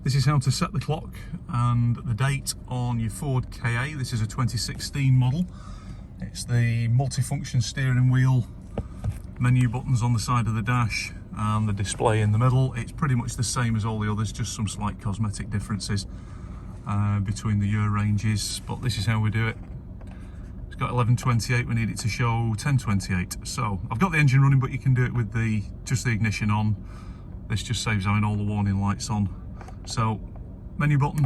This is how to set the clock and the date on your Ford Ka. This is a 2016 model. It's the multifunction steering wheel, menu buttons on the side of the dash and the display in the middle. It's pretty much the same as all the others, just some slight cosmetic differences between the year ranges, but this is how we do it. It's got 1128, we need it to show 1028. So I've got the engine running, but you can do it with just the ignition on. This just saves having all the warning lights on. So menu button,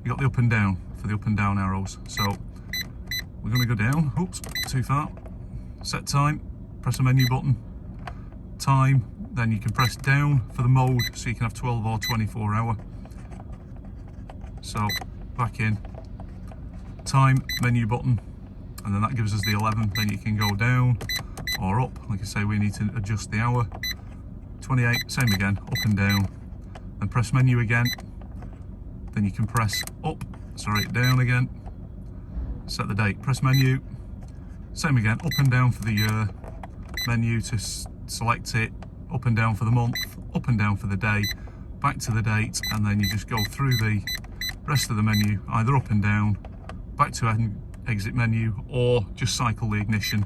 you got the up and down for the up and down arrows. So we're going to go down, oops, too far. Set time, press the menu button, time, then you can press down for the mode, so you can have 12 or 24 hour. So back in, time, menu button, and then that gives us the 11. Then you can go down or up. Like I say, we need to adjust the hour. 28, same again, up and down. Then press menu again. Then you can press down again. Set the date, press menu. Same again, up and down for the year. Menu to select it, up and down for the month, up and down for the day, back to the date, and then you just go through the rest of the menu, either up and down, back to exit menu, or just cycle the ignition,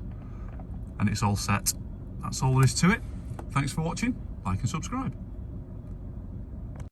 and it's all set. That's all there is to it. Thanks for watching, like and subscribe.